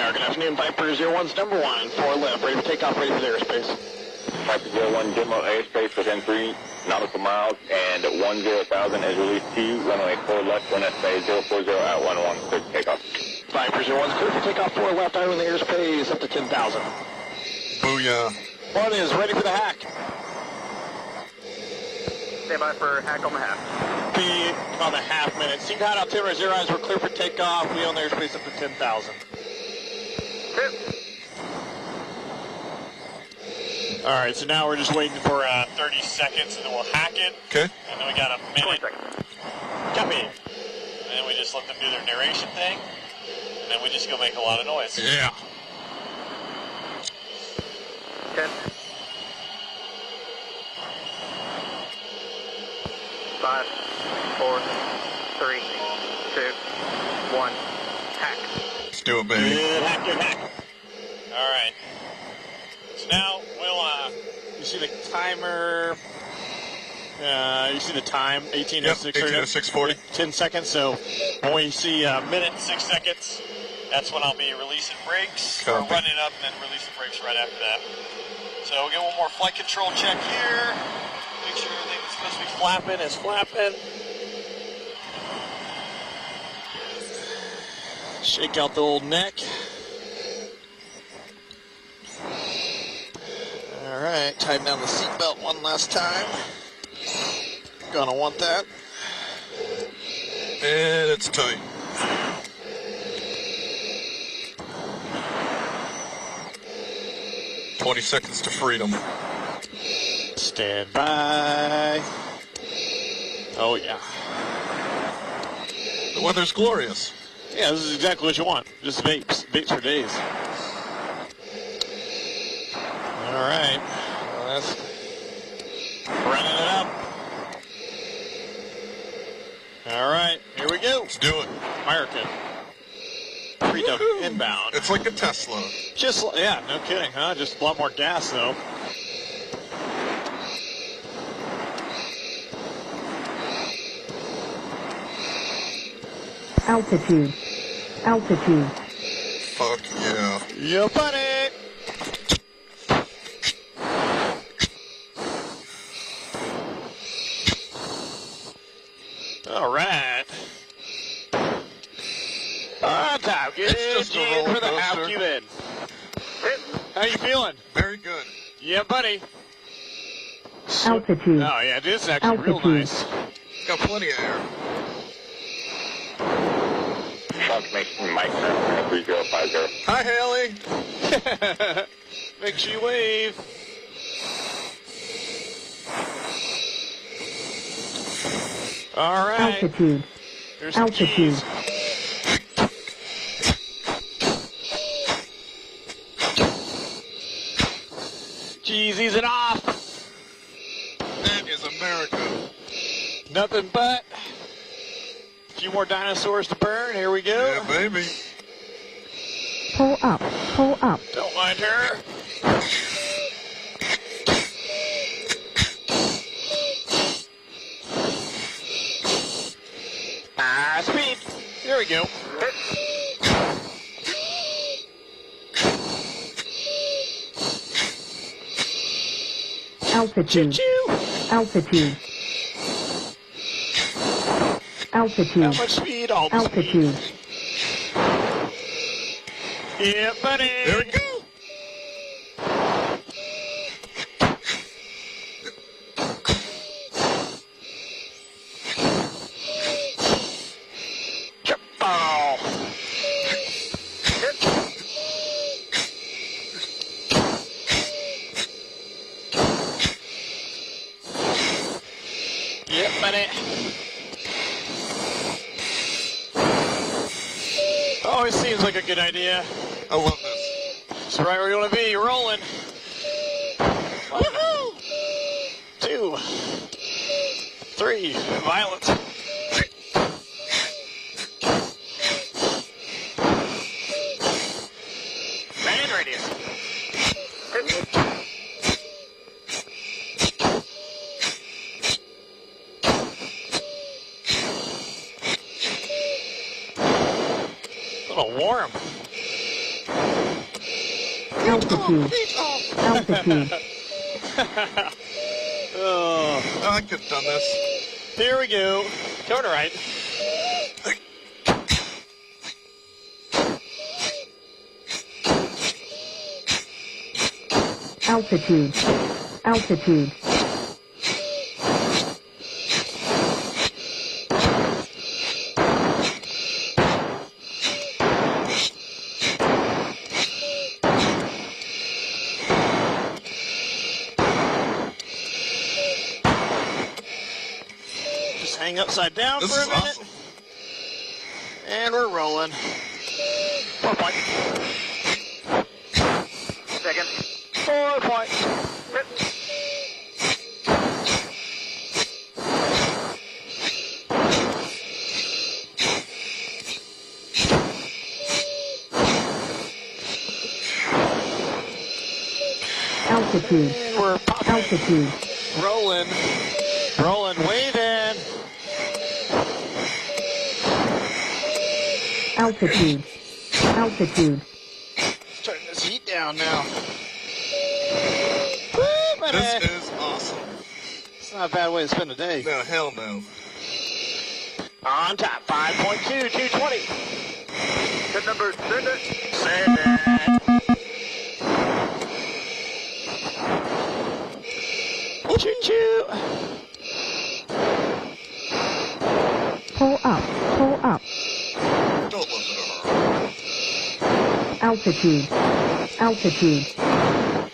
Tower. Good afternoon, Viper 01's number 1, 4 left, ready for takeoff, ready for the airspace. Viper 01, demo airspace within 3 nautical miles, and 10,000 is released to you. Runway 4 left, wind SA 040 at 11, clear for takeoff. Viper 01's clear for takeoff, 4 left, out in the airspace, up to 10,000. Booyah. 1 is ready for the hack. Stand by for hack on the half. Be on the half minute. Seat hot altimeter 0 eyes, we're clear for takeoff. We own the airspace up to 10,000. All right, so now we're just waiting for 30 seconds, and then we'll hack it. Okay. And then we got a minute. 20 seconds. Copy. And then we just let them do their narration thing, and then we just go make a lot of noise. Yeah. 10. 5, 4, 3, 2, 1. Hack. Let's do it, baby. Good hack, good hack. All right. So now we'll, you see the timer, you see the time, 18:06. Yep, 18:06:40. 10 seconds, so when we see a minute and 6 seconds, that's when I'll be releasing brakes, or Copy. running up and then releasing brakes right after that. So we'll get one more flight control check here. Make sure everything that's supposed to be flapping is flapping. Shake out the old neck. All right, tighten down the seatbelt one last time. Gonna want that. And it's tight. "20 seconds to freedom." Stand by. Oh, yeah. The weather's glorious. Yeah, this is exactly what you want. Just vapes. Vapes for days. All right. Well, that's running it up. All right. Here we go. Let's do it. American. Freedom inbound. It's like a Tesla. Just, yeah, no kidding, huh? Just a lot more gas, though. Altitude. Altitude. Fuck yeah. You buddy. All right. On top. Good It's just a Gene roller for the half coaster. cube in. How you feeling? Very good. Yeah, buddy. Altitude. Oh, yeah, this is actually real Altitude. nice. Got plenty of air. Confirmation, Mike 3050. Hi, Haley. Make sure you wave. All right. Altitude. Here's some Altitude. keys. Jeezy's it off. That is America. Nothing but a few more dinosaurs to burn. Here we go. Yeah, baby. Pull up. Pull up. Don't mind her. Speed. There we go. Altitude. Choo-choo. Altitude. Altitude. How much speed? All the Altitude. speed. Yeah, buddy. There we go. Ball. Yep, buddy. Always seems like a good idea. I love this. It's right where you want to be. You're rolling. Woohoo! 2, 3, violence. Man radius. A little warm. All right, Altitude. Altitude. Oh, I could have done this. here we go. Going right. Altitude. Altitude. Just hang upside down This for a is minute. awesome. And we're rolling. 4 point. Second. 4 point. Altitude. And we're popping. Altitude. Rolling. Rolling. Waving. Altitude. Altitude. Turning this heat down now. Woo, buddy. This is awesome. It's not a bad way to spend a day. No, hell no. On top. 5.2. 220. Hit number, send it. Send it. Choo choo. Pull up. Pull up. Don't listen to her. Altitude. Altitude.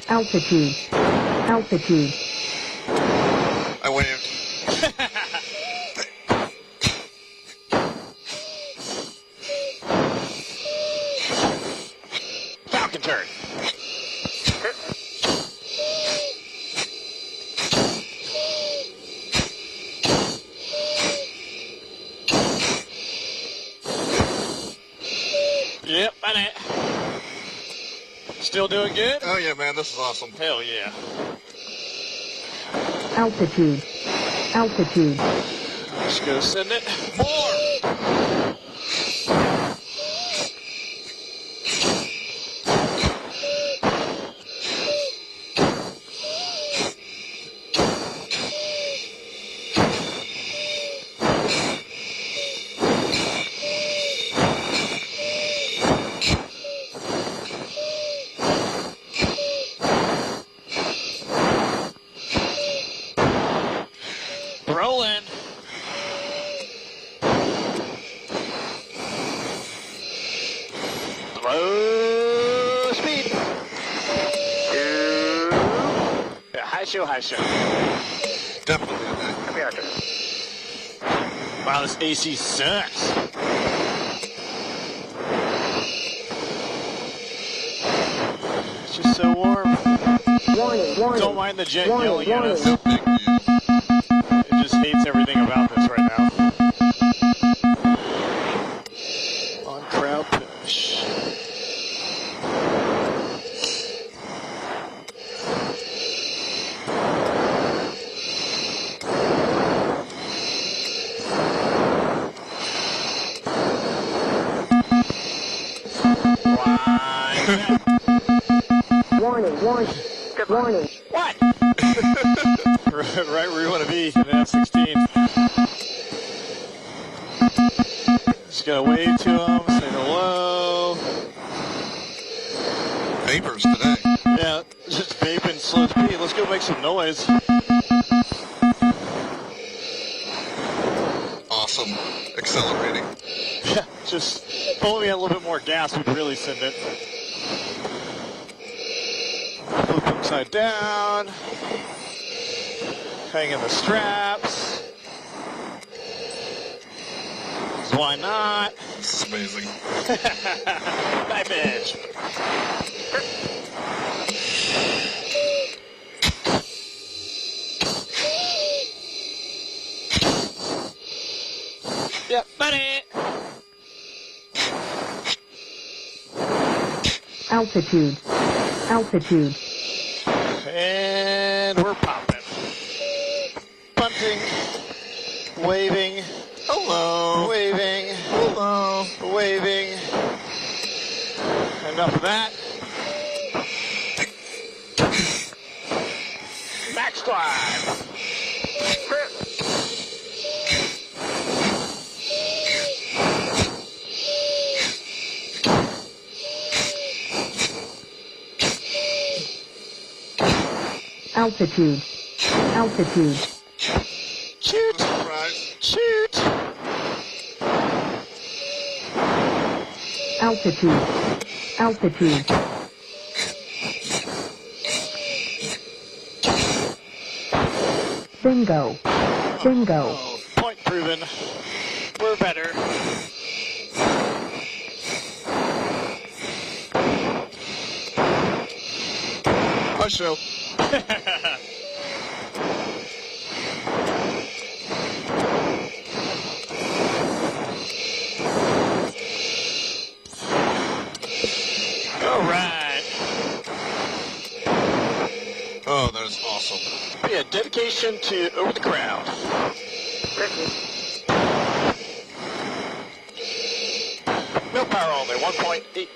Altitude. Altitude. I waved. Falcon turn. Yep, on it. Still doing good? Oh yeah, man, this is awesome. Hell yeah. Altitude. Altitude. Just gonna send it. More! Rolling. Low speed. Yeah, high show, high show. Definitely okay. Copy after. Wow, this AC sucks. It's just so warm. Warning. Warning. Don't mind the jet Warning, yelling at us. No big deal. It just hates everything about this right now. On crowd push. Why? Warning. Warning. Warning. What? Right where you want to be in an F-16. Just gotta wave to them, say hello. Vapors today. Yeah, just vaping slow speed. Let's go make some noise. Awesome. Accelerating. Yeah, just if only we had a little bit more gas, we'd really send it. Flip upside down. Hang in the straps. 'Cause why not? This is amazing. Knife edge. Yep, buddy. Altitude. Altitude. And we're popping. Bunting. Waving. Hello. Waving. Hello. Waving. Enough of that. Max drive. Altitude. Altitude. Shoot. Surprise. Shoot. Altitude. Altitude. Bingo. Bingo. Oh, point proven. We're better. I show. All right. Oh, that is awesome. Yeah, dedication to over the crowd. No power only, 1.8.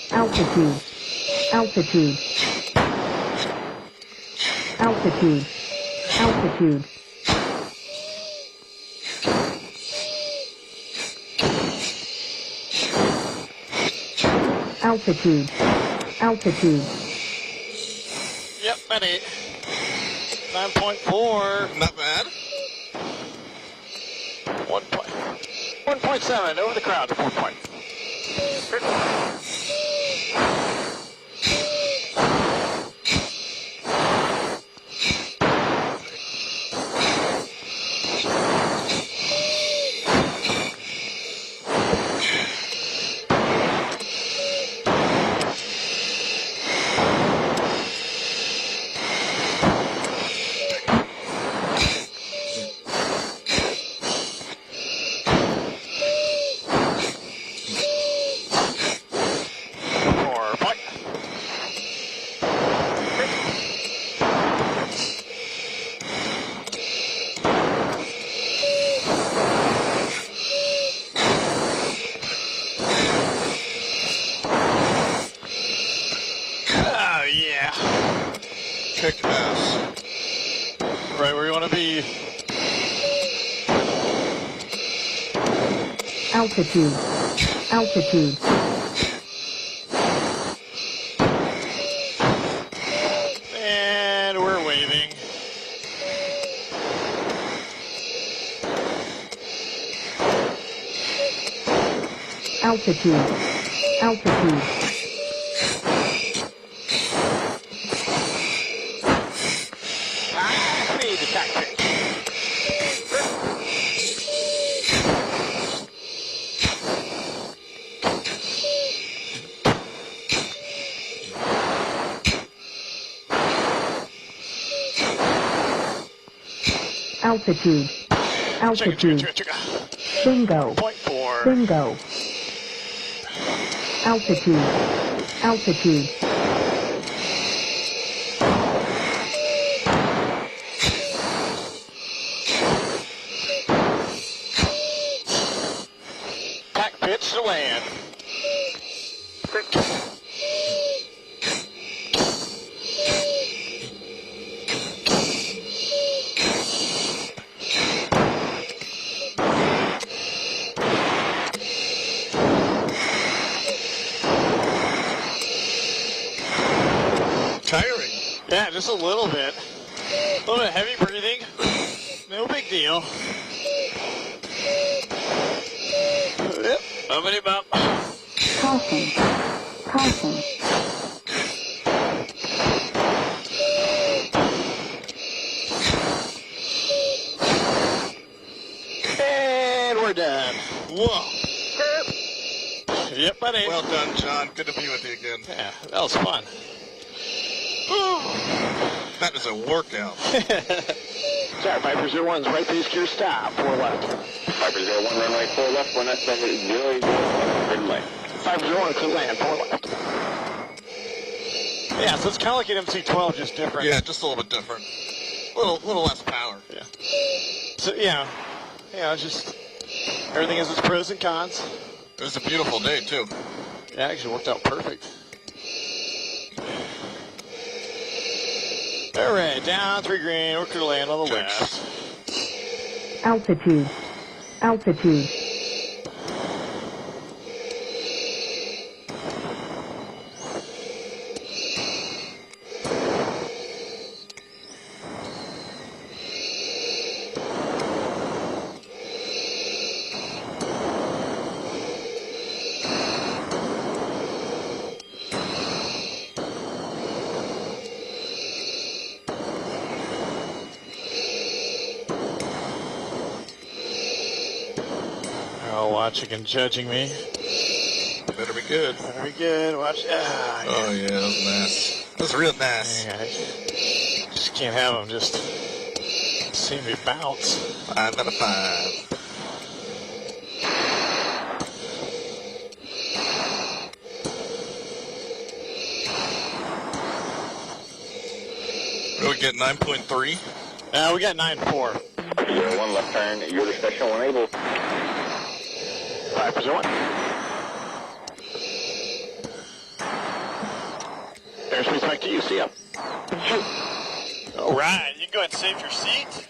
Altitude. Altitude. Altitude. Altitude. Altitude. Altitude. Yep, at 8. 9.4. Not bad. 1.7 over the crowd to 4 point. Kick ass. Right where you want to be. Altitude. Altitude. And we're waving. Altitude. Altitude. I need the tactic. Altitude. Altitude. Bingo. 0.4. Bingo. Altitude. Altitude. Pack pitch to land. Tiring. Yeah, just a little bit. A little bit of heavy breathing. No big deal. Yep. Bumpity bump. Caution. Caution. And we're done. Whoa. Yep, buddy. Well done, John. Good to be with you again. Yeah, that was fun. That is a workout. Sorry, Piper 01's right base clear stop, 4 left. Piper 01, runway 4 left, when that's 0, clear lane. Piper 01, clear land, 4 left. Yeah, so it's kind of like an MC-12, just different. Yeah, just a little bit different. Little less power. Yeah. So, yeah, it's just, everything has its pros and cons. It was a beautiful day, too. It actually worked out perfect. All right, down 3 green, we're clear land on the Checks. left. Altitude. Altitude. Oh, watching and judging me. Better be good. Very good. Watch. Oh, yeah, that was nice. That was real nice. Yeah, I just can't have them just see me bounce. 5 out of 5. Really get 9.3? We got 9-4. 01, left turn, your discretion when able. 5-1. Airspace back to you. See ya. All right, you can go ahead and save your seat.